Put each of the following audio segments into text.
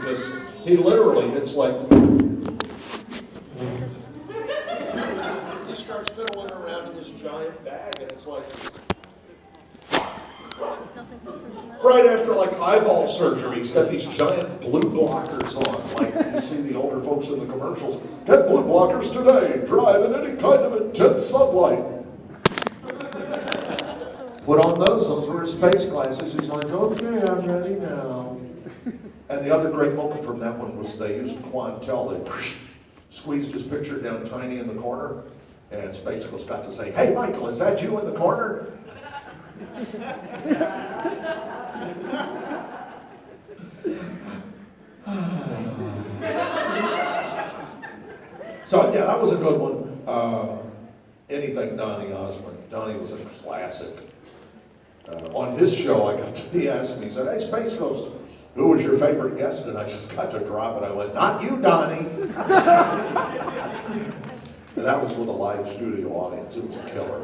because he literally, it's like, he starts fiddling around in this giant bag, and it's like, right after like eyeball surgery, he's got these giant blue blockers on, like you see the older folks in the commercials. Get blue blockers today, drive in any kind of intense sunlight. Put on those were his space glasses. He's like, okay, I'm ready now. And the other great moment from that one was they used Quantel. They squeezed his picture down tiny in the corner, and Space Ghost got to say, hey, Michael, is that you in the corner? So yeah, that was a good one. Anything Donny Osmond. Donny was a classic. On his show, he asked me, he said, hey, Space Ghost, who was your favorite guest? And I just got to drop it. I went, not you, Donny. And that was with a live studio audience. It was a killer.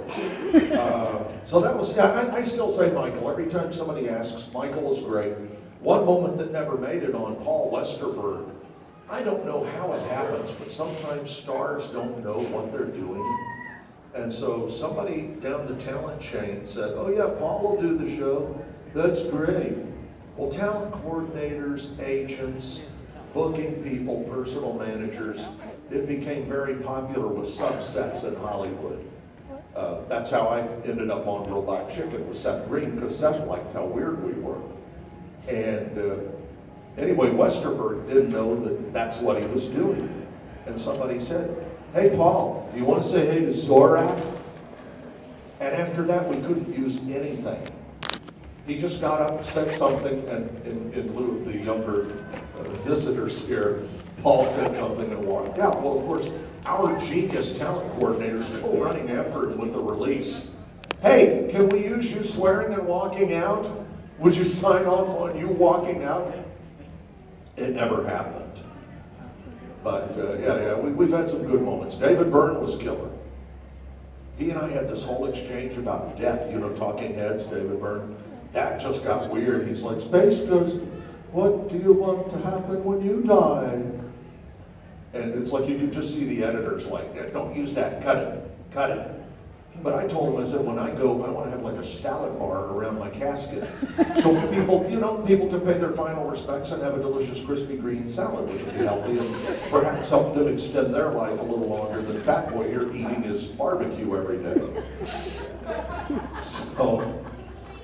So that was, yeah, I still say Michael. Every time somebody asks, Michael is great. One moment that never made it on Paul Westerberg. I don't know how it happens, but sometimes stars don't know what they're doing. And so somebody down the talent chain said, oh yeah, Paul will do the show. That's great. Well, talent coordinators, agents, booking people, personal managers, it became very popular with subsets in Hollywood. That's how I ended up on Robot Chicken with Seth Green, because Seth liked how weird we were. And anyway, Westerberg didn't know that that's what he was doing. And somebody said, hey, Paul, do you want to say hey to Zorak? And after that, we couldn't use anything. He just got up, said something, and in lieu of the younger visitors here, Paul said something and walked out. Well, of course, our genius talent coordinators go running after him with the release. Hey, can we use you swearing and walking out? Would you sign off on you walking out? It never happened. But we've had some good moments. David Byrne was killer. He and I had this whole exchange about death, talking heads, David Byrne. That just got weird. He's like, Space Ghost, what do you want to happen when you die? And it's like you could just see the editors like, yeah, don't use that, cut it. But I told him, I said, when I go, I want to have like a salad bar around my casket. So people, people can pay their final respects and have a delicious crispy green salad, which would be healthy and perhaps help them extend their life a little longer than Fat Boy here eating his barbecue every day. So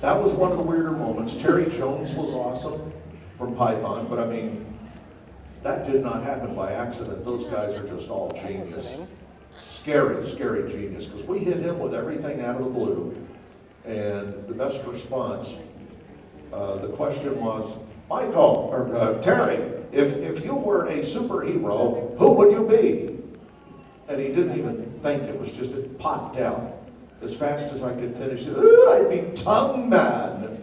that was one of the weirder moments. Terry Jones was awesome from Python, but I mean, that did not happen by accident. Those guys are just all genius. Scary, scary genius, because we hit him with everything out of the blue. And the best response, the question was, Michael, or Terry, if you were a superhero, who would you be? And he didn't even think, it was just, it popped out. As fast as I could finish it, I'd be Tongue Man.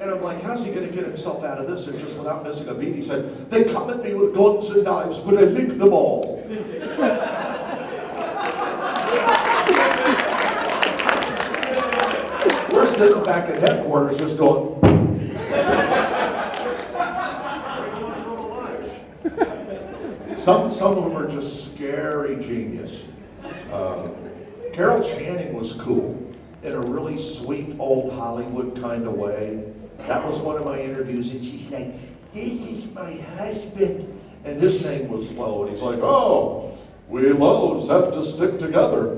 And I'm like, how's he going to get himself out of this? And just without missing a beat, he said, they come at me with guns and knives, but I lick them all. We're sitting back at headquarters just going, Some of them are just scary genius. Carol Channing was cool in a really sweet old Hollywood kind of way. That was one of my interviews, and she's like, this is my husband. And his name was Lowe, and he's like, oh, we Lowes have to stick together.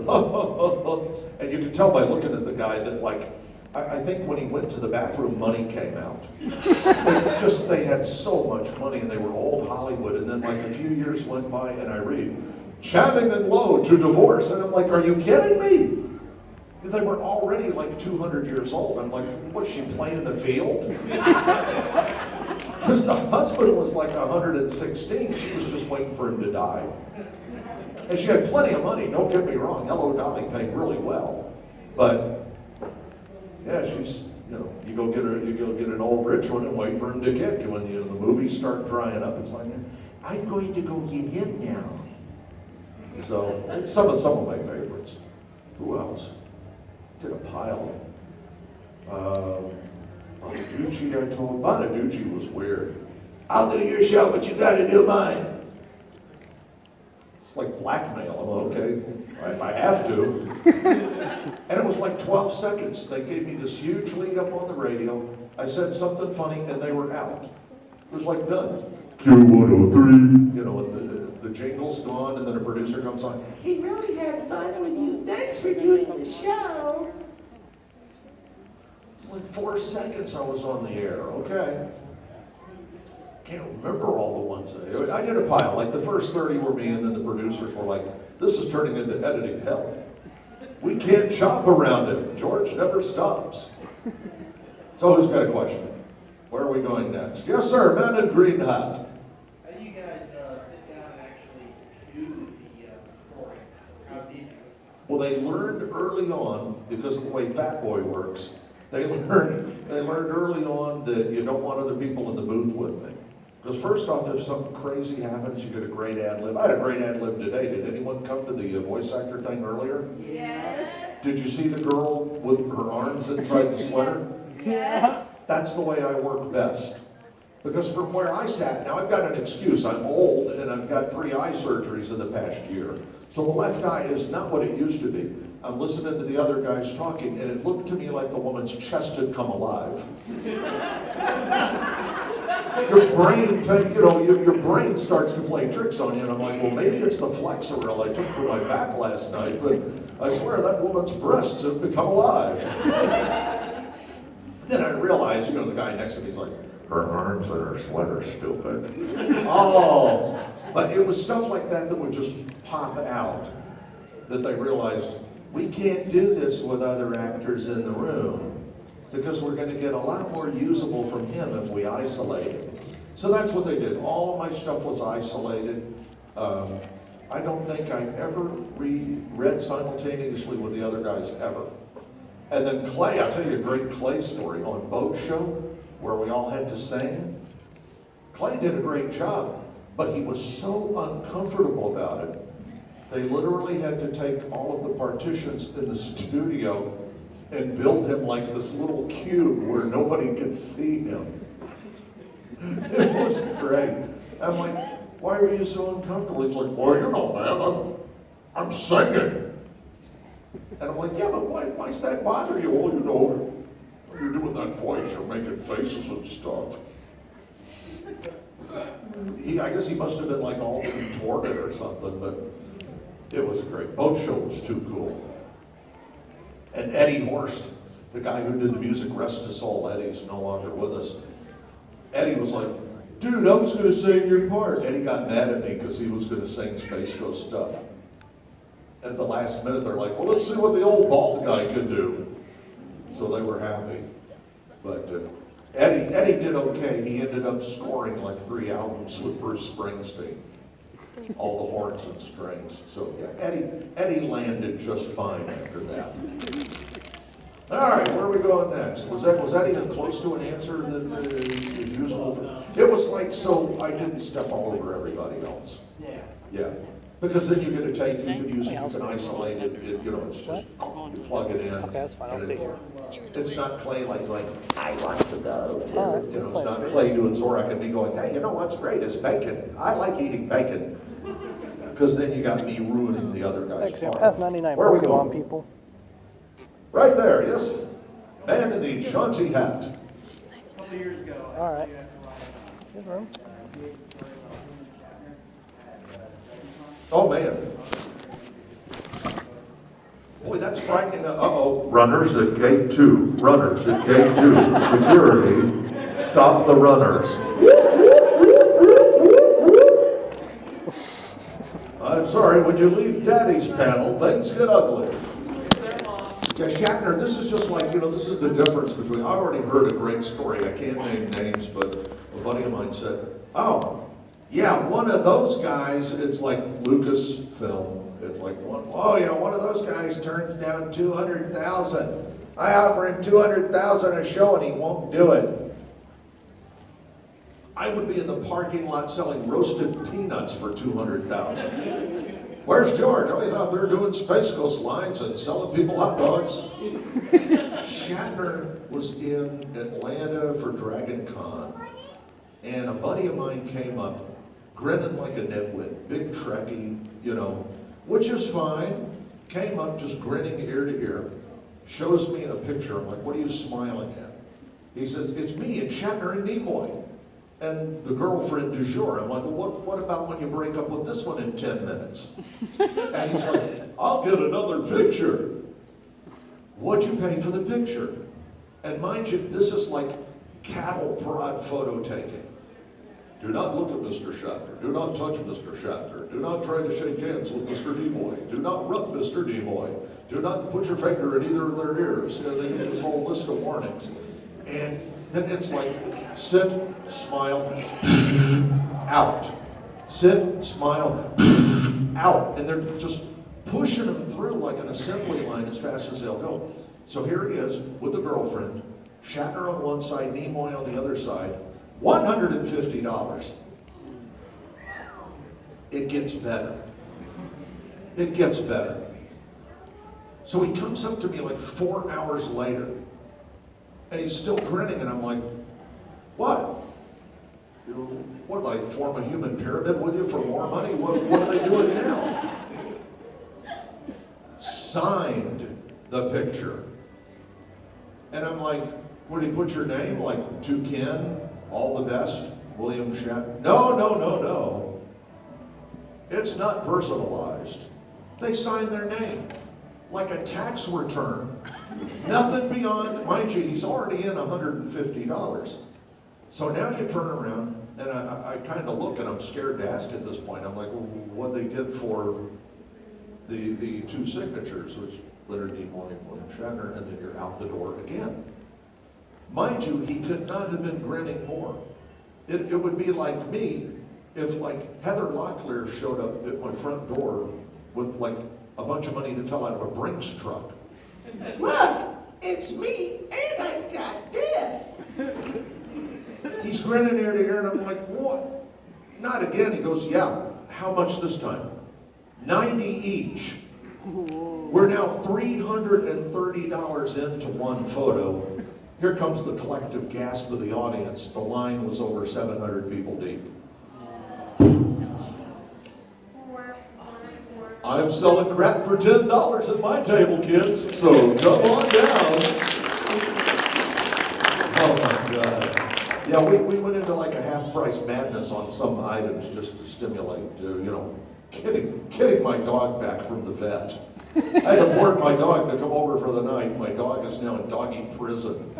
And you can tell by looking at the guy that, like, I think when he went to the bathroom, money came out. They had so much money, and they were old Hollywood, and then like a few years went by, and I read, Channing and Lowe to divorce, and I'm like, are you kidding me? They were already like 200 years old. I'm like, was she playing the field? Because the husband was like 116. She was just waiting for him to die. And she had plenty of money, don't get me wrong. Hello Dolly paid really well. But yeah, she's, you go get an old rich one and wait for him to kick. And when the movies start drying up, it's like, I'm going to go get him now. So some of my favorites. Who else? Did a pile. Bonaducci, I told him. Bonaducci was weird. I'll do your show, but you gotta do mine. It's like blackmail. I'm okay, if I have to. And it was like 12 seconds. They gave me this huge lead up on the radio. I said something funny and they were out. It was like done. Q103. You know, the jingle's gone and then a producer comes on. He really had fun with you. Thanks for doing the show. Like 4 seconds I was on the air. Okay. Can't remember all the ones. I did a pile. Like the first 30 were me and then the producers were like, this is turning into editing hell. We can't chop around it. George never stops. So who's got a question? Where are we going next? Yes, sir. Man in green hat. How do you guys sit down and actually do the recording? How deep? Well, they learned early on, because of the way Fat Boy works, they learned early on that you don't want other people in the booth with me. Because first off, if something crazy happens, you get a great ad lib. I had a great ad lib today. Did anyone come to the voice actor thing earlier? Yes. Did you see the girl with her arms inside the sweater? Yes. That's the way I work best. Because from where I sat, now I've got an excuse. I'm old and I've got 3 eye surgeries in the past year. So the left eye is not what it used to be. I'm listening to the other guys talking and it looked to me like the woman's chest had come alive. Your brain, your brain starts to play tricks on you, and I'm like, well, maybe it's the Flexeril I took for my back last night, but I swear that woman's breasts have become alive. Then I realized, the guy next to me is like, her arms and her sweater stupid. Oh, but it was stuff like that that would just pop out, that they realized, we can't do this with other actors in the room. Because we're going to get a lot more usable from him if we isolate it. So that's what they did. All of my stuff was isolated. I don't think I ever read simultaneously with the other guys ever. And then Clay, I'll tell you a great Clay story on Boat Show, where we all had to sing. Clay did a great job, but he was so uncomfortable about it. They literally had to take all of the partitions in the studio and build him like this little cube where nobody could see him. It was great. I'm like, why were you so uncomfortable? He's like, well, man, I'm singing. And I'm like, yeah, but why does that bother you? Well, when you're doing that voice, you're making faces and stuff. I guess he must have been like all contorted or something, but it was great. Boat Show was too cool. And Eddie Horst, the guy who did the music, rest his soul, Eddie's no longer with us. Eddie was like, dude, I was going to sing your part. Eddie got mad at me because he was going to sing Space Ghost stuff. At the last minute, they're like, well, let's see what the old bald guy can do. So they were happy. But Eddie did okay. He ended up scoring like 3 albums with Bruce Springsteen. All the horns and strings. So yeah, Eddie landed just fine after that. All right, where are we going next? Was that even close to an answer that is usable? It was like, so I didn't step all over everybody else. Yeah. Yeah. Because then you get a tape, you can use it, you can isolate it, it's just, you plug it in. Okay, that's fine, I'll stay here. It's not Clay like, I want to go. It's not Clay doing Zorak and me going, hey, you know what's great is bacon. I like eating bacon. Because then you got me ruining the other guy's Actually, part. past 99 Where are we going? Pokemon people. Right there, yes. Man in the jaunty hat. A couple years ago. All right. Good room. Oh, man. Boy, that's frightening. Uh-oh. Runners at gate 2. Runners at gate 2. Security, stop the runners. I'm sorry, when you leave Daddy's panel, things get ugly. Yeah, Shatner, this is just like, this is the difference between, I already heard a great story, I can't name names, but a buddy of mine said, oh, yeah, one of those guys, it's like Lucasfilm, it's like, one of those guys turns down $200,000. I offer him $200,000 a show and he won't do it. I would be in the parking lot selling roasted peanuts for $200,000. Where's George? Oh, he's out there doing Space Ghost lines and selling people hot dogs. Shatner was in Atlanta for Dragon Con, and a buddy of mine came up, grinning like a nitwit, big Trekkie, you know, which is fine. Came up just grinning ear to ear, shows me a picture. I'm like, what are you smiling at? He says, it's me and Shatner and Nimoy, and the girlfriend du jour. I'm like, well, what about when you break up with this one in 10 minutes? And he's like, I'll get another picture. What'd you pay for the picture? And mind you, this is like cattle prod photo taking. Do not look at Mr. Shatner. Do not touch Mr. Shatner. Do not try to shake hands with Mr. Nimoy. Do not rub Mr. Nimoy. Do not put your finger in either of their ears. You know, they get this whole list of warnings. And then it's like, sit, smile, out. Sit, smile, out. And they're just pushing them through like an assembly line as fast as they'll go. So here he is with the girlfriend, Shatner on one side, Nimoy on the other side, $150. It gets better. It gets better. So he comes up to me like 4 hours later, and he's still grinning, and I'm like, what? What, like form a human pyramid with you for more money? What are they doing now? Signed the picture. And I'm like, where do you put your name? Like, to Ken, all the best, William Shatner? No. It's not personalized. They signed their name, like a tax return. Nothing beyond, mind you, he's already in $150. So now you turn around, and I kind of look, and I'm scared to ask at this point. I'm like, well, what'd they get for the two signatures, which Leonard Nimoy and William Shatner, and then you're out the door again. Mind you, he could not have been grinning more. It would be like me if like Heather Locklear showed up at my front door with like a bunch of money that fell out of a Brinks truck. Look, it's me, and I've got this. He's grinning ear to ear, and I'm like, what? Not again. He goes, yeah, how much this time? 90 each. We're now $330 into one photo. Here comes the collective gasp of the audience. The line was over 700 people deep. I'm selling crap for $10 at my table, kids, so come on down. Oh my God. Yeah, we went into like a half-price madness on some items just to stimulate, getting my dog back from the vet. I had to board my dog to come over for the night. My dog is now in doggy prison.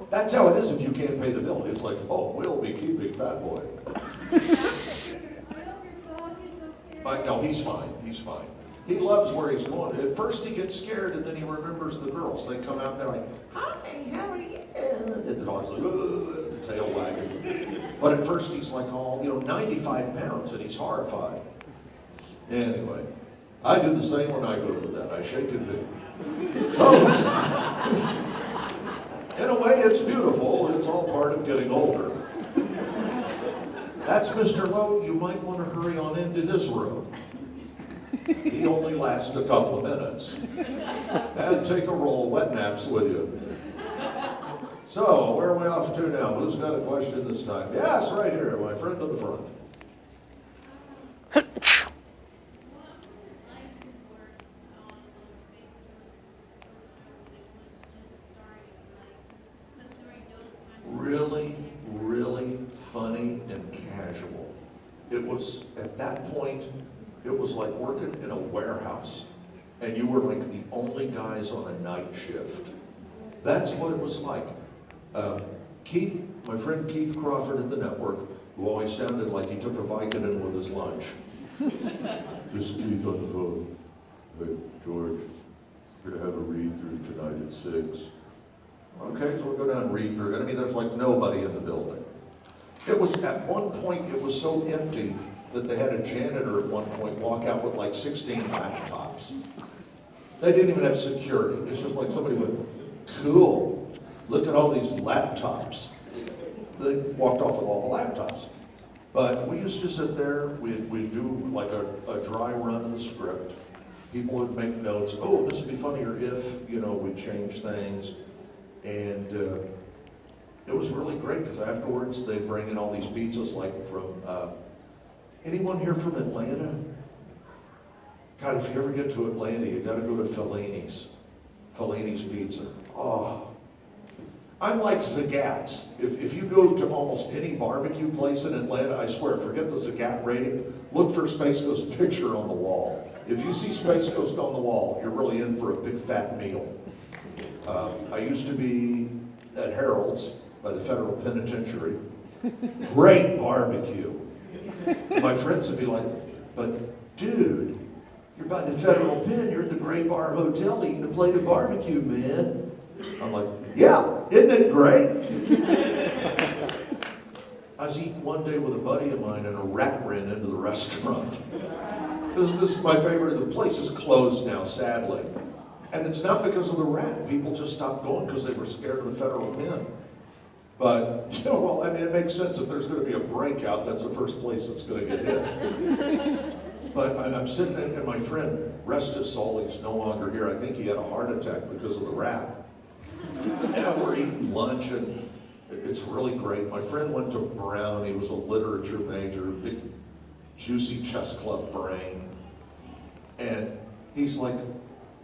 That's how it is if you can't pay the bill. It's like, oh, we'll be keeping that boy. No, he's fine. He's fine. He loves where he's going. At first he gets scared, and then he remembers the girls. They come out and they're like, hi, how are you? And the dog's like, ugh, tail wagging. But at first he's like, 95 pounds, and he's horrified. Anyway, I do the same when I go to the vet. I shake and bake. So, in a way, it's beautiful. It's all part of getting older. That's Mr. Lowe. You might want to hurry on into his room. He only lasts a couple of minutes. And take a roll of wet naps with you. So, where are we off to now? Who's got a question this time? Yes, right here, my friend to the front. Really, really funny and casual. It was, at that point, it was like working in a warehouse, and you were like the only guys on a night shift. That's what it was like. Keith, my friend Keith Crawford at the network, who always sounded like he took a Vicodin with his lunch. This is Keith on the phone. Hey, George, we're gonna have a read-through tonight at 6. Okay, so we'll go down and read through it. I mean, there's like nobody in the building. It was, at one point, it was so empty that they had a janitor at one point walk out with like 16 laptops. They didn't even have security. It's just like somebody went, cool, look at all these laptops. They walked off with all the laptops. But we used to sit there, we'd do like a dry run of the script, People would make notes, oh, this would be funnier if, we change things. And it was really great, because afterwards they'd bring in all these pizzas, like from, anyone here from Atlanta? God, if you ever get to Atlanta, you gotta go to Fellini's Pizza. Oh, I'm like Zagat's. If you go to almost any barbecue place in Atlanta, I swear, forget the Zagat rating, look for Space Ghost's picture on the wall. If you see Space Ghost on the wall, you're really in for a big fat meal. I used to be at Harold's by the Federal Penitentiary. Great barbecue. My friends would be like, but dude, you're by the Federal Pen, you're at the Gray Bar Hotel eating a plate of barbecue, man. I'm like, yeah, isn't it great? I was eating one day with a buddy of mine and a rat ran into the restaurant. This is my favorite. The place is closed now, sadly. And it's not because of the rat. People just stopped going because they were scared of the Federal Pen. But, well, I mean, it makes sense. If there's going to be a breakout, that's the first place that's going to get hit. But I'm sitting in, and my friend, rest his soul, he's no longer here. I think he had a heart attack because of the rat. And we're eating lunch, and it's really great. My friend went to Brown. He was a literature major, big, juicy chess club brain. And he's like,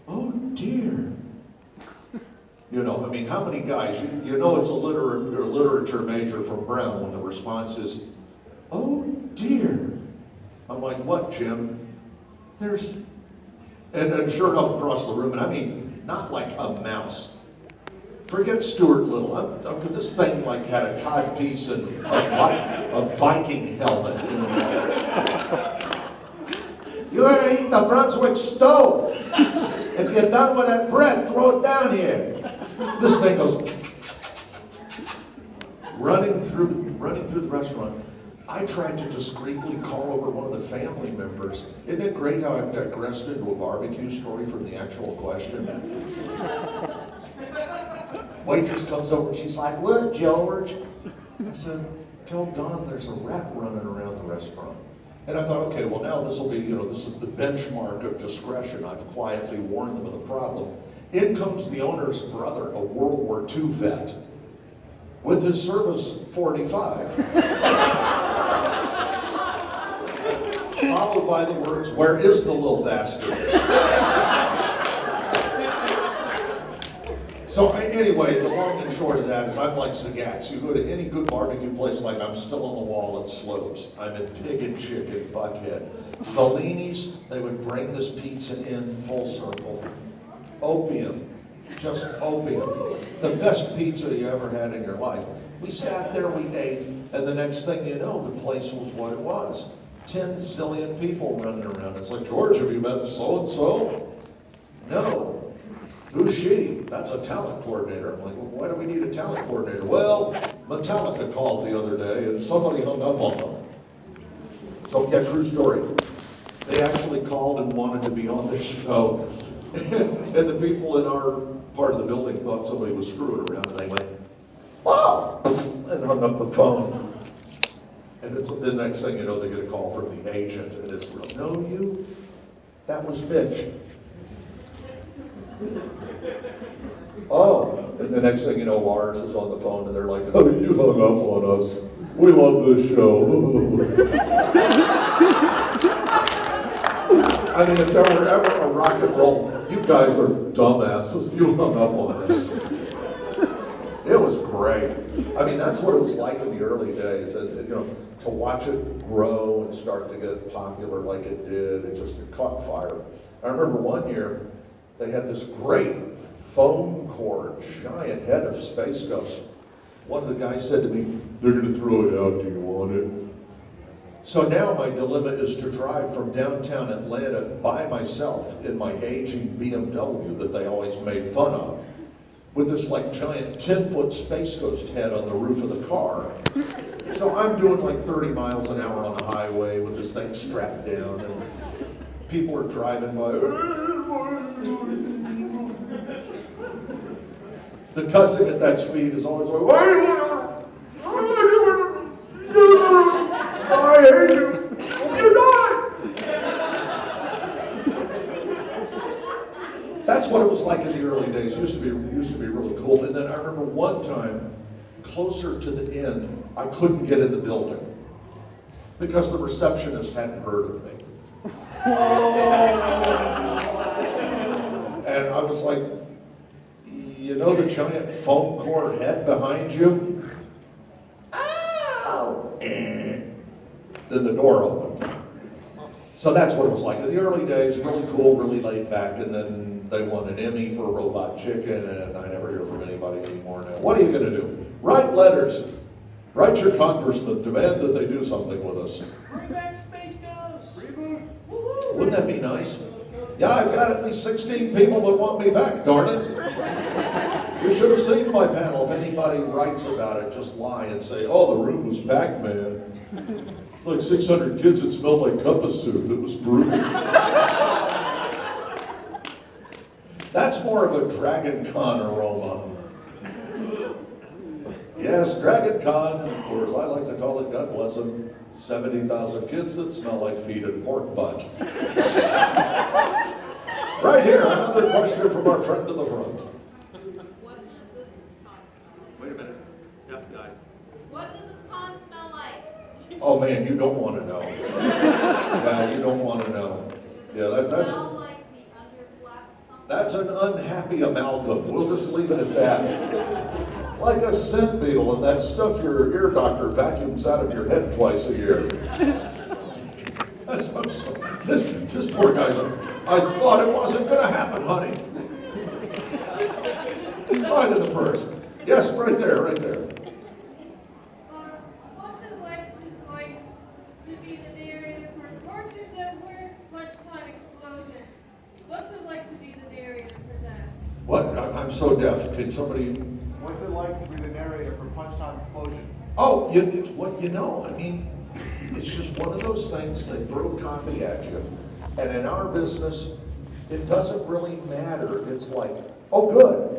oh dear. I mean, how many guys, you know it's a literature major from Brown when the response is, oh dear. I'm like, what, Jim? And sure enough across the room, and I mean, not like a mouse. Forget Stuart Little. This thing like had a codpiece and a Viking helmet. You gotta eat the Brunswick stove. If you're done with that bread, throw it down here. This thing goes running through the restaurant. I tried to discreetly call over one of the family members. Isn't it great how I've digressed into a barbecue story from the actual question? Waitress comes over and she's like, what, George? I said, tell Don there's a rat running around the restaurant. And I thought, okay, well now this will be, this is the benchmark of discretion. I've quietly warned them of the problem. In comes the owner's brother, a World War II vet, with his service 45. Followed by the words, where is the little bastard? So anyway, the long and short of that is I'm like Zagat's. You go to any good barbecue place, like I'm still on the wall at Slopes. I'm at Pig and Chicken, Buckhead. Fellini's, they would bring this pizza in full circle. Opium, just opium. The best pizza you ever had in your life. We sat there, we ate, and the next thing you know, the place was what it was. 10 zillion people running around. It's like, George, have you met so-and-so? No. Who's she? That's a talent coordinator. I'm like, well, why do we need a talent coordinator? Well, Metallica called the other day and somebody hung up on them. So, yeah, true story. They actually called and wanted to be on the show. And the people in our part of the building thought somebody was screwing around, and they went, oh, and hung up the phone. And it's the next thing you know, they get a call from the agent, and it's, no, you? That was Mitch. Oh, and the next thing you know, Lars is on the phone, and they're like, oh, you hung up on us. We love this show. I mean, if there were ever a rock and roll, you guys are dumbasses. You hung up on us. It was great. I mean, that's what it was like in the early days. And, to watch it grow and start to get popular like it did, it caught fire. I remember one year, they had this great foam core, giant head of Space Ghost. One of the guys said to me, they're going to throw it out, do you want it? So now my dilemma is to drive from downtown Atlanta by myself in my aging BMW that they always made fun of, with this like giant 10-foot Space Ghost head on the roof of the car. So I'm doing like 30 miles an hour on the highway with this thing strapped down, and people are driving by. The cussing at that speed is always like, I hate you. You die. closer to the end, I couldn't get in the building because the receptionist hadn't heard of me. And I was like, you know the giant foam core head behind you? Ow! Then the door opened. So that's what it was like. In the early days, really cool, really laid back, and then they won an Emmy for Robot Chicken, and I never hear from anybody anymore now. What are you gonna do? Write letters. Write your congressman, demand that they do something with us. Bring back Space Ghost. Reboot. Woo-hoo. Wouldn't that be nice? Yeah, I've got at least 16 people that want me back, darn it. You should have seen my panel. If anybody writes about it, just lie and say, oh, the room was packed, man. It's like 600 kids that smelled like cuppa soup. It was brutal. That's more of a Dragon Con aroma. Yes, Dragon Con, or as I like to call it, God bless them, 70,000 kids that smell like feet and pork butt. Right here, another question from our friend in the front. What does this pond smell like? Wait a minute. Yep, guy. What does this pond smell like? Oh man, you don't want to know. Yeah, you don't want to know. Yeah, Does it smell like the underflap of something? that's an unhappy amalgam. We'll just leave it at that. Like a scent beetle and that stuff your ear doctor vacuums out of your head twice a year. This poor guy's I thought it wasn't going to happen, honey. Right in the purse. Yes, right there, right there. What's it like to be the narrator for Fortunes that Work Lunchtime Explosion? What's it like to be the narrator for that? What? I'm so deaf. Can somebody? What's it like to be the narrator for Punch Time Explosion? Oh, I mean, it's just one of those things. They throw copy at you, and in our business, it doesn't really matter. It's like, oh, good.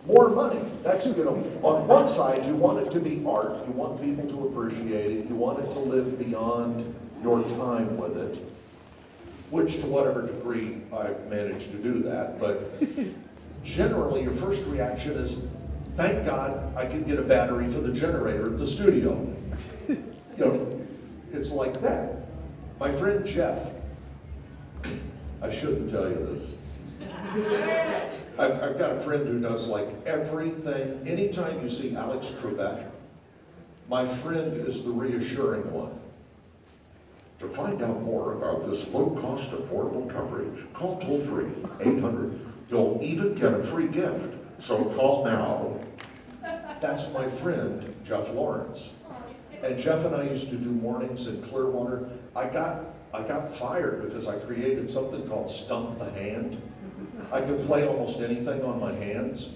More money. That's, on one side, you want it to be art. You want people to appreciate it. You want it to live beyond your time with it, which to whatever degree I've managed to do that. But generally, your first reaction is, thank God I can get a battery for the generator at the studio. It's like that. My friend Jeff, I shouldn't tell you this. I've got a friend who does like everything. Anytime you see Alex Trebek, my friend is the reassuring one. To find out more about this low-cost, affordable coverage, call toll-free 800. You'll even get a free gift. So call now. That's my friend, Jeff Lawrence. And Jeff and I used to do mornings in Clearwater. I got fired because I created something called Stump the Hand. I could play almost anything on my hands.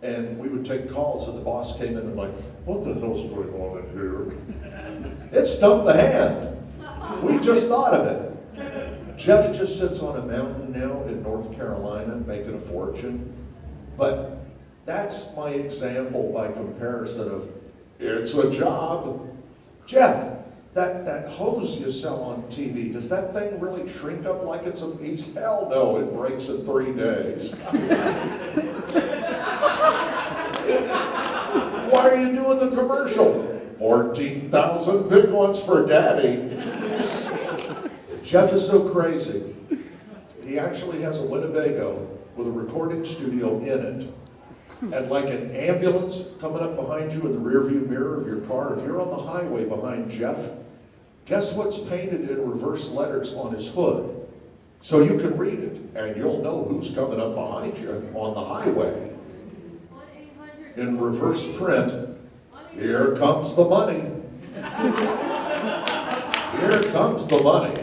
And we would take calls, and the boss came in and like, what the hell's going on in here? It's Stump the Hand. We just thought of it. Jeff just sits on a mountain now in North Carolina making a fortune. But that's my example by comparison of, it's a job. Jeff, that hose you sell on TV, does that thing really shrink up like it's a piece? Hell no, it breaks in 3 days. Why are you doing the commercial? 14,000 big ones for daddy. Jeff is so crazy. He actually has a Winnebago with a recording studio in it. And like an ambulance coming up behind you in the rearview mirror of your car, if you're on the highway behind Jeff, guess what's painted in reverse letters on his hood? So you can read it, and you'll know who's coming up behind you on the highway. In reverse print, here comes the money. Here comes the money.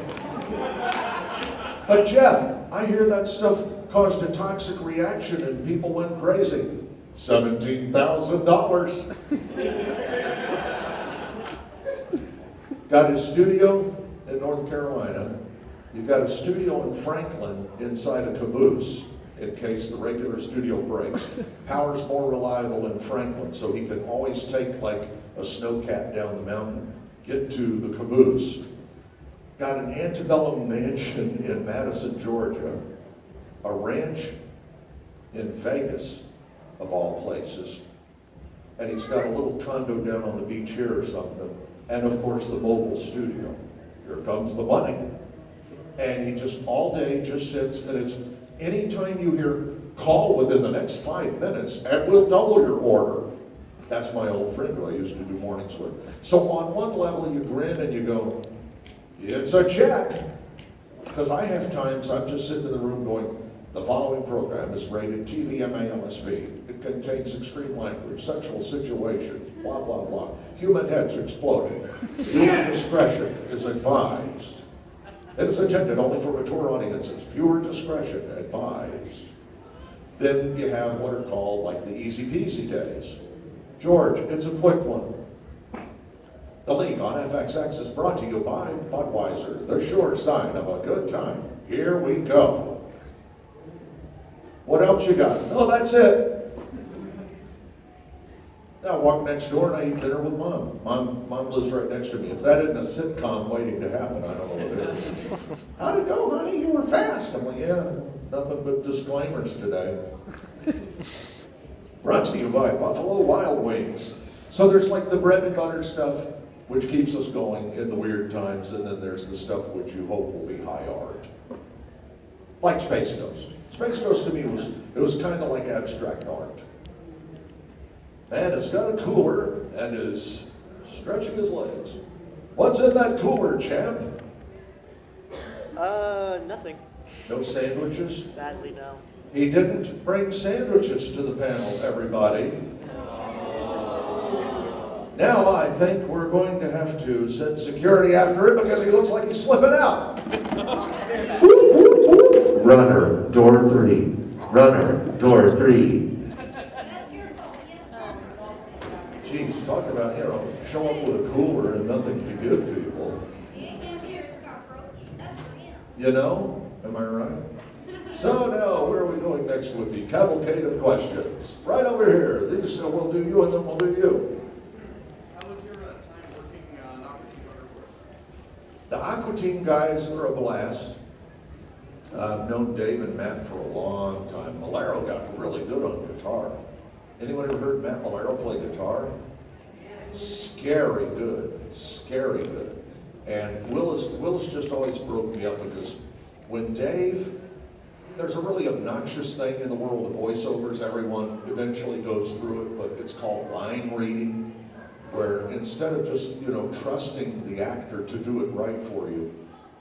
But Jeff, I hear that stuff caused a toxic reaction and people went crazy. $17,000. Got his studio in North Carolina. You've got a studio in Franklin inside a caboose in case the regular studio breaks. Power's more reliable in Franklin, so he can always take like a snowcat down the mountain, get to the caboose. Got an antebellum mansion in Madison, Georgia, a ranch in Vegas, of all places. and he's got a little condo down on the beach here or something, and of course the mobile studio. Here comes the money. And he just all day just sits, and it's anytime you hear, call within the next 5 minutes, and we'll double your order. That's my old friend who I used to do mornings with. So on one level you grin and you go, it's a check. Because I have times I'm just sitting in the room going, the following program is rated TVMA-LSV. It contains extreme language, sexual situations, blah, blah, blah. Human heads exploding. Viewer discretion is advised. It is intended only for mature audiences. Viewer discretion advised. Then you have what are called like the easy peasy days. George, it's a quick one. The League on FXX is brought to you by Budweiser, the sure sign of a good time. Here we go. What else you got? Oh, that's it. I walk next door and I eat dinner with Mom. Mom lives right next to me. If that isn't a sitcom waiting to happen, I don't know what it is. How'd it go, honey? You were fast. I'm like, yeah, nothing but disclaimers today. Brought to you by Buffalo Wild Wings. So there's like the bread and butter stuff, which keeps us going in the weird times, and then there's the stuff which you hope will be high art. Like Space Ghost. Space Ghost to me was kind of like abstract art. Man has got a cooler and is stretching his legs. What's in that cooler, champ? Nothing. No sandwiches? Sadly, no. He didn't bring sandwiches to the panel, everybody. Now I think we're going to have to send security after him because he looks like he's slipping out. Runner, door 3. Runner, door 3. That's your fault, yes, sir. Geez, talk about, show up with a cooler and nothing to give people. He ain't gonna hear it's cockroach. That's for him. You know, am I right? So now, where are we going next with the cavalcade of questions? Right over here. These we'll do you and then we'll do you. How was your time working Aquatine Motor Course? The Aquatine guys are a blast. I've known Dave and Matt for a long time. Malero got really good on guitar. Anyone ever heard Matt Malero play guitar? Scary good, scary good. And Willis just always broke me up because when Dave, there's a really obnoxious thing in the world of voiceovers. Everyone eventually goes through it, but it's called line reading, where instead of just, trusting the actor to do it right for you,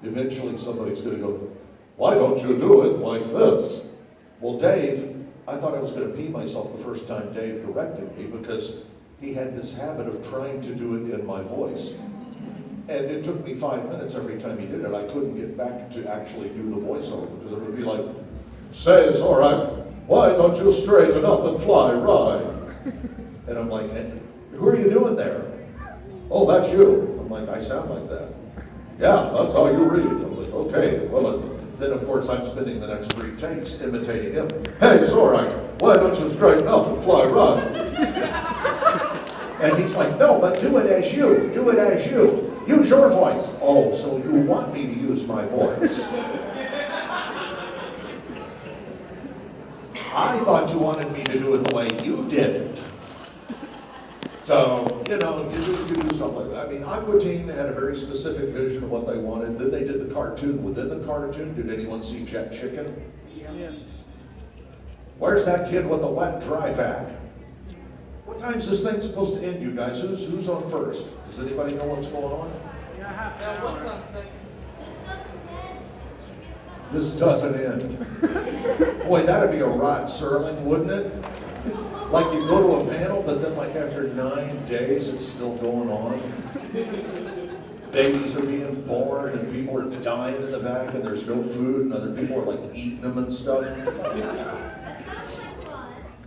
eventually somebody's going to go, why don't you do it like this? Well, Dave, I thought I was going to pee myself the first time Dave directed me because he had this habit of trying to do it in my voice. And it took me 5 minutes every time he did it. I couldn't get back to actually do the voiceover because it would be like, say it's all right, why don't you straighten up and fly right? And I'm like, who are you doing there? Oh, that's you. I'm like, I sound like that. Yeah, that's how you read. I'm like, okay, well, then of course I'm spending the next 3 takes imitating him. Hey, it's all right, why don't you straighten up and fly right? And he's like, no, but do it as you, do it as you. Use your voice. Oh, so you want me to use my voice? I thought you wanted me to do it the way you did it. So, you do stuff like that. I mean, Aquatine had a very specific vision of what they wanted. Then they did the cartoon. Within the cartoon, did anyone see Jet Chicken? Yeah. Where's that kid with the wet dry vac? What time's this thing supposed to end, you guys? Who's on first? Does anybody know what's going on? Now, what's on second? This doesn't end. This doesn't end. Boy, that'd be a Rod Serling, wouldn't it? Like you go to a panel, but then like after 9 days, it's still going on. Babies are being born and people are dying in the back and there's no food and other people are like eating them and stuff.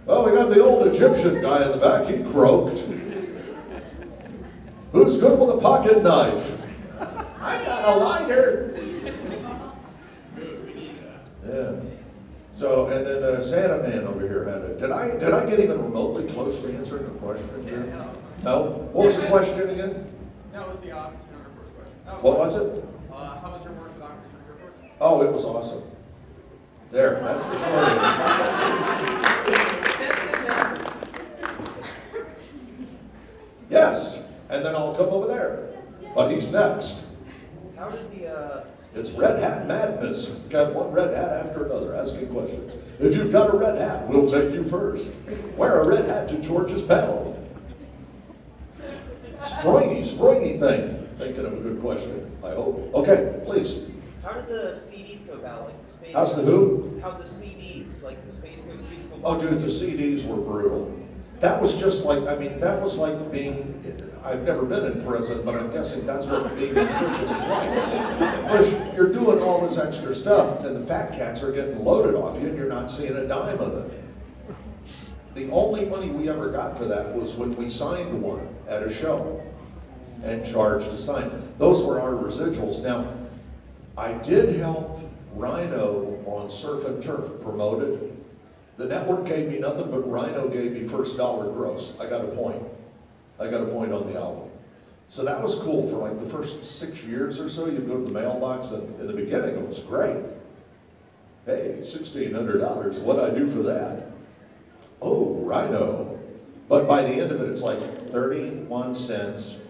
Well, we got the old Egyptian guy in the back, he croaked. Who's good with a pocket knife? I got a lighter. Yeah. So, and then Santa Man over here had it. Did I get even remotely close to answering the question? Yeah. No? What was the question again? That was the Aquatine Motor Course question. What was it? How was your work with Aquatine Motor Course? Oh, it was awesome. There, that's the story. Yes, and then I'll come over there. But he's next. How did the, It's red hat madness. Got one red hat after another, asking questions. If you've got a red hat, we'll take you first. Wear a red hat to George's panel. Springy thing. Thinking of a good question, I hope. Okay, please. how did the CDs go about, like the space? How's the who? How the CDs, like the Space Ghost musical. Oh, dude, the CDs were brutal. That was just like, I mean, that was like being, I've never been in prison, but I'm guessing that's what being in prison is like. Because you're doing all this extra stuff, and the fat cats are getting loaded off you, and you're not seeing a dime of it. The only money we ever got for that was when we signed one at a show and charged to sign. Those were our residuals. Now, I did help Rhino on Surf and Turf promoted. The network gave me nothing, but Rhino gave me first dollar gross. I got a point. I got a point on the album. So that was cool for like the first 6 years or so. You'd go to the mailbox, and in the beginning it was great. Hey, $1,600, what'd I do for that? Oh, Rhino. But by the end of it, it's like 31 cents.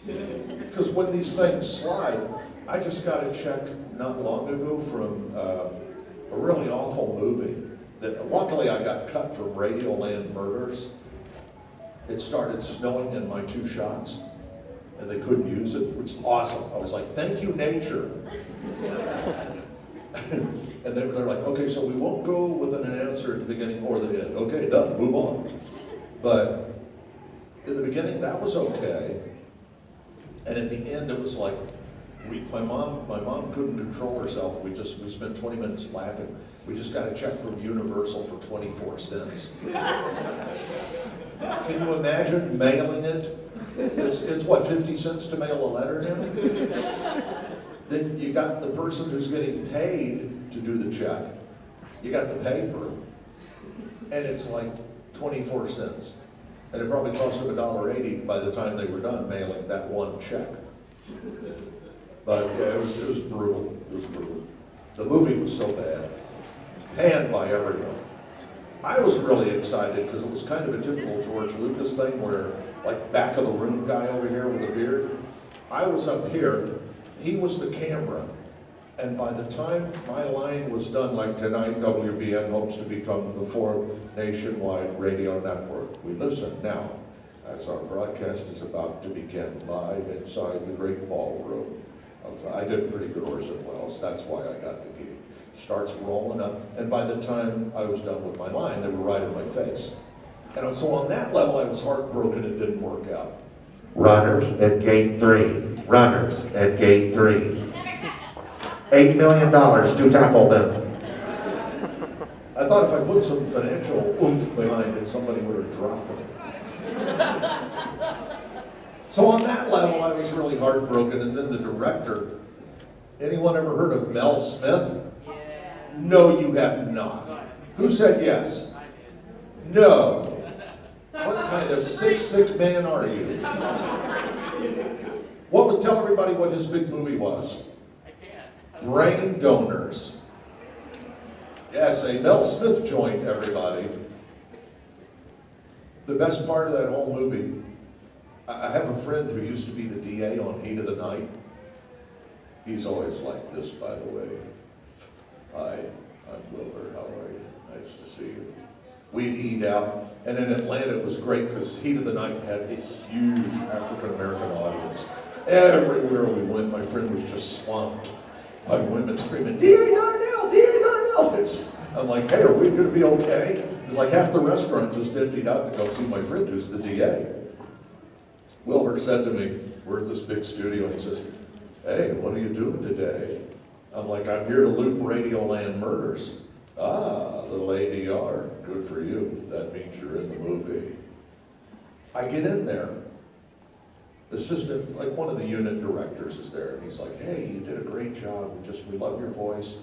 Because when these things slide, I just got a check not long ago from a really awful movie that luckily I got cut from Radioland Murders. It started snowing in my 2 shots and they couldn't use it, which is awesome. I was like, thank you, nature. And they're like, okay, so we won't go with an announcer at the beginning or the end. Okay, done, move on. But in the beginning, that was okay. And at the end, it was like, my mom couldn't control herself. We spent 20 minutes laughing. We just got a check from Universal for 24 cents. Can you imagine mailing it? It's what, 50 cents to mail a letter now? Then you got the person who's getting paid to do the check. You got the paper, and it's like 24 cents. And it probably cost them $1.80 by the time they were done mailing that one check. But yeah, it was brutal. It was brutal. The movie was so bad. Panned by everyone. I was really excited because it was kind of a typical George Lucas thing where, like, back of the room guy over here with a beard. I was up here, he was the camera. And by the time my line was done, like tonight, WBN hopes to become the 4th nationwide radio network. We listen now as our broadcast is about to begin live inside the great ballroom. I did pretty good Orson Welles, that's why I got the gig. Starts rolling up, and by the time I was done with my line, they were right in my face. And so on that level, I was heartbroken it didn't work out. Runners at gate 3. Runners at gate 3. $8 million to tackle them. I thought if I put some financial oomph behind it, somebody would have dropped it. So on that level, I was really heartbroken. And then the director, anyone ever heard of Mel Smith? No, you have not. Who said yes? No. What kind of sick man are you? Tell everybody what his big movie was. Brain Donors. Yes, a Mel Smith joint, everybody. The best part of that whole movie, I have a friend who used to be the DA on Heat of the Night. He's always like this, by the way. Hi, I'm Wilbur, how are you? Nice to see you. We'd eat out, and in Atlanta it was great because Heat of the Night had a huge African-American audience. Everywhere we went, my friend was just swamped by women screaming, D.A. Darnell, D.A. Darnell. I'm like, hey, are we gonna be okay? It's like half the restaurant just emptied out to go see my friend who's the DA. Wilbur said to me, we're at this big studio, and he says, hey, what are you doing today? I'm like, I'm here to loop Radioland Murders. Ah, little ADR, good for you. That means you're in the movie. I get in there. Assistant, like one of the unit directors is there, and he's like, hey, you did a great job. We love your voice.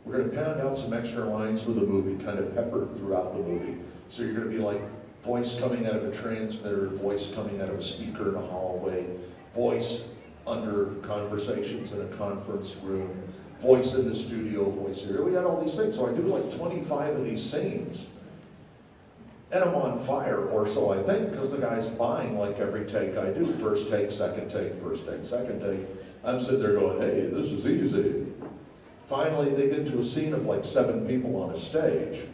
We're gonna pound out some extra lines for the movie, kind of peppered throughout the movie. So you're gonna be like voice coming out of a transmitter, voice coming out of a speaker in a hallway, voice under conversations in a conference room, voice in the studio, voice here. We had all these things, so I do like 25 of these scenes. And I'm on fire, or so I think, because the guy's buying like every take I do. First take, second take, first take, second take. I'm sitting there going, hey, this is easy. Finally, they get to a scene of like 7 people on a stage.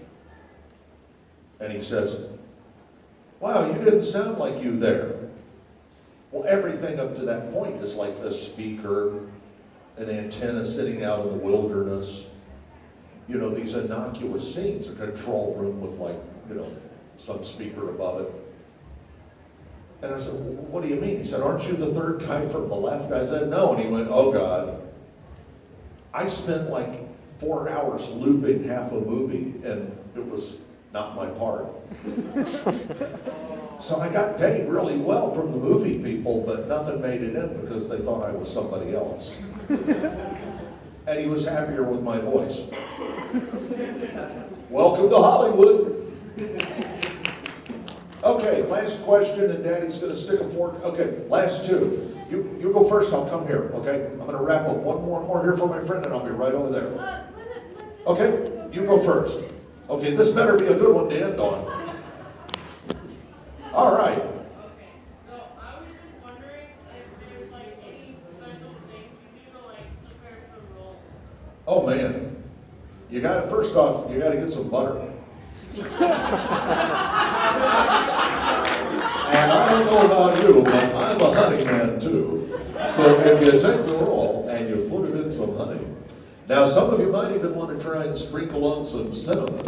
And he says, wow, you didn't sound like you there. Well, everything up to that point is like a speaker, an antenna sitting out in the wilderness. You know, these innocuous scenes, a control room with like, you know, some speaker above it. And I said, well, what do you mean? He said, aren't you the third guy from the left? I said, no. And he went, oh God. I spent like 4 hours looping half a movie, and it was not my part. So I got paid really well from the movie people, but nothing made it in because they thought I was somebody else. And he was happier with my voice. Welcome to Hollywood. Okay, last question, and Daddy's gonna stick a fork. Okay, last 2. You go first, I'll come here, okay? I'm gonna wrap up one more here for my friend, and I'll be right over there. Okay, you go first. Okay, this better be a good one to end on. All right. Okay, so I was just wondering if there's like any special things you do to like prepare for the role. Oh man, you got to first off, you got to get some butter. And I don't know about you, but I'm a honey man too. So if you take the roll and you put it in some honey, now some of you might even want to try and sprinkle on some cinnamon.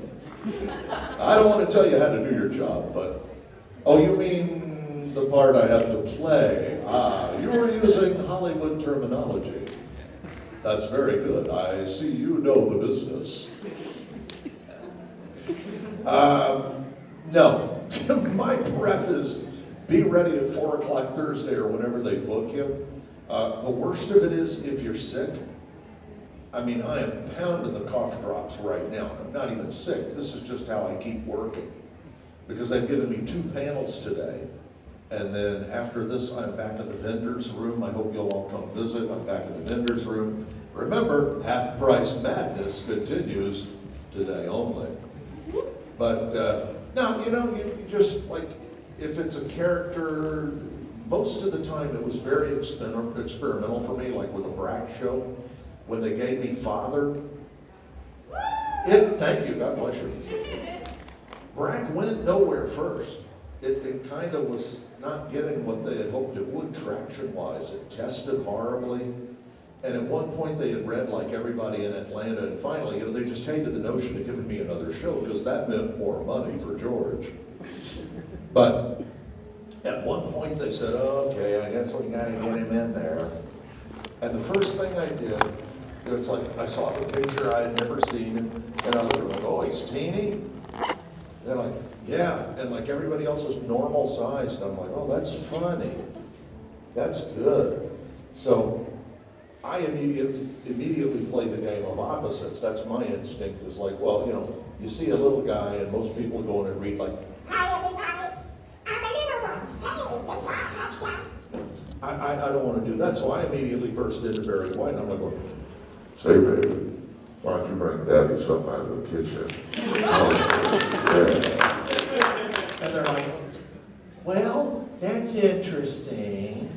I don't want to tell you how to do your job, but oh, you mean the part I have to play? Ah, you were using Hollywood terminology. That's very good. I see you know the business. No, my prep is be ready at 4 o'clock Thursday or whenever they book you. The worst of it is if you're sick. I mean, I am pounding the cough drops right now. I'm not even sick. This is just how I keep working. Because they've given me 2 panels today. And then after this, I'm back in the vendor's room. I hope you'll all come visit. I'm back in the vendor's room. Remember, half price madness continues today only. But now, you know, you just like, if it's a character, most of the time it was very experimental for me, like with a Brack show, when they gave me Father. Thank you, God bless you. Brack went nowhere first. It kind of was not getting what they had hoped it would traction-wise. It tested horribly. And at one point they had read like everybody in Atlanta, and finally, you know, they just hated the notion of giving me another show because that meant more money for George. But at one point they said, okay, I guess we gotta get him in there. And the first thing I did, it was like, I saw the picture, I had never seen him, and I was like, oh, he's teeny? They're like, yeah, and like everybody else was normal sized. I'm like, oh, that's funny. That's good. So I immediately play the game of opposites. That's my instinct, is like, well, you know, you see a little guy and most people go in and read like, hi everybody, I'm a little one. Hey, let's all have some. I don't want to do that, so I immediately burst into Barry White. I'm like, say, baby, why don't you bring Daddy something out of the kitchen? Yeah. And they're like, well, that's interesting.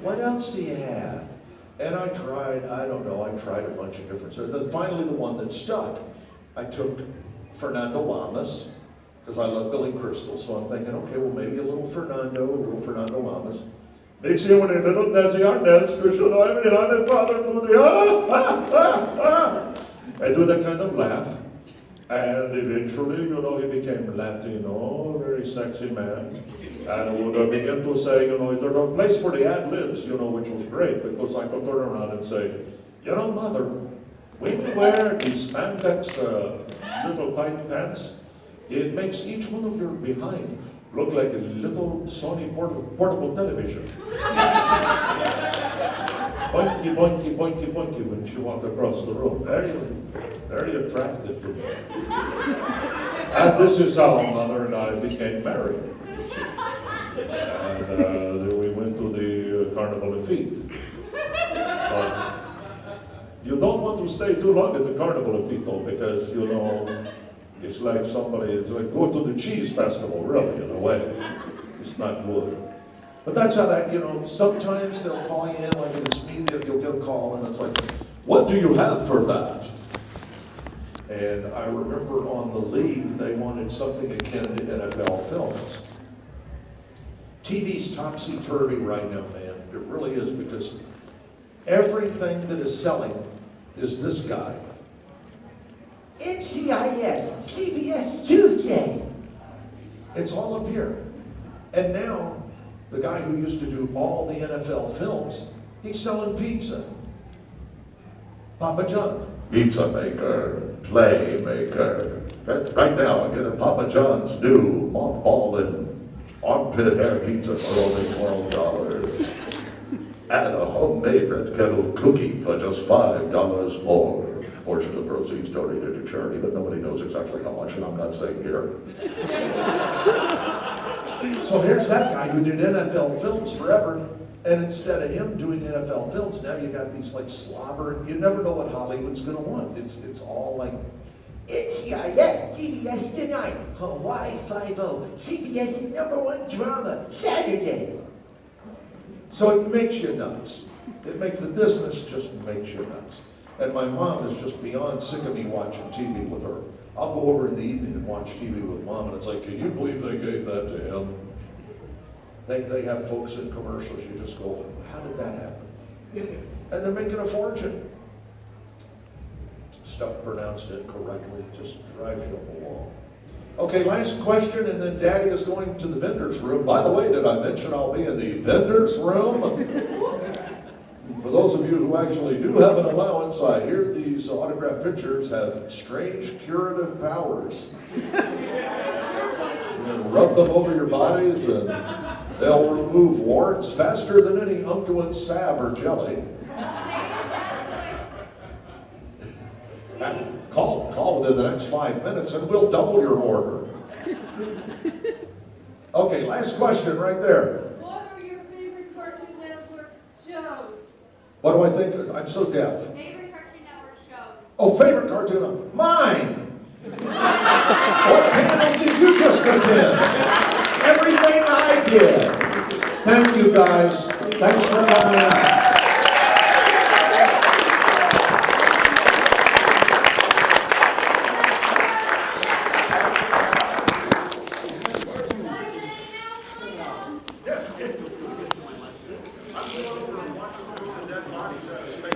What else do you have? And I tried a bunch of different stuff. Finally, the one that stuck, I took Fernando Lamas, because I love Billy Crystal, so I'm thinking, okay, well, maybe a little Fernando Lamas. Makes you a little Desi Arnaz, because you know every other father do the I do that kind of laugh. And eventually, you know, he became Latino, very sexy man. And would begin to say, you know, is there no place for the ad-libs, you know, which was great, because I could turn around and say, you know, Mother, when you wear these spandex little tight pants, it makes each one of your behind look like a little Sony portable television. Boinky, boinky, boinky, boinky when she walked across the room. Very, very attractive to me. And this is how Mother and I became married. And then we went to the Carnival of Feet. You don't want to stay too long at the Carnival of Feet, though, because, you know, It's like it's like go to the cheese festival, really, in a way. It's not good. But that's how that, sometimes they'll call you in, like in this media, you'll get a call, and it's like, what do you have for that? And I remember on the league, they wanted something akin to NFL films. TV's topsy-turvy right now, man. It really is, because everything that is selling is this guy. NCIS, CBS Tuesday. It's all up here. And now, the guy who used to do all the NFL films, he's selling pizza. Papa John. Pizza maker, playmaker. Right now, I get a Papa John's new mothball armpit hair pizza for only $12. And a homemade red kettle cookie for just $5 more. Portion of the proceeds donated to charity, but nobody knows exactly how much, and I'm not saying here. So here's that guy who did NFL films forever, and instead of him doing NFL films, now you got these like slobber. You never know what Hollywood's gonna want. It's all like NCIS, CBS Tonight, Hawaii 5-0, CBS's #1 drama, Saturday. So it makes you nuts. The business just makes you nuts. And my mom is just beyond sick of me watching TV with her. I'll go over in the evening and watch TV with mom, and it's like, can you believe they gave that to him? They have folks in commercials, you just go, how did that happen? And they're making a fortune. Stuff pronounced incorrectly just drives you up the wall. Okay, last question, and then Daddy is going to the vendor's room. By the way, did I mention I'll be in the vendor's room? For those of you who actually do have an allowance, I hear these autographed pictures have strange curative powers. You can rub them over your bodies and they'll remove warts faster than any unguent salve or jelly. Call within the next 5 minutes and we'll double your order. Okay, last question right there. What are your favorite Cartoon Network shows? What do I think? I'm so deaf. Favorite Cartoon Network shows? Oh, favorite cartoon? Mine! What panel did you just attend? Everything I did. Thank you guys. Thanks for coming.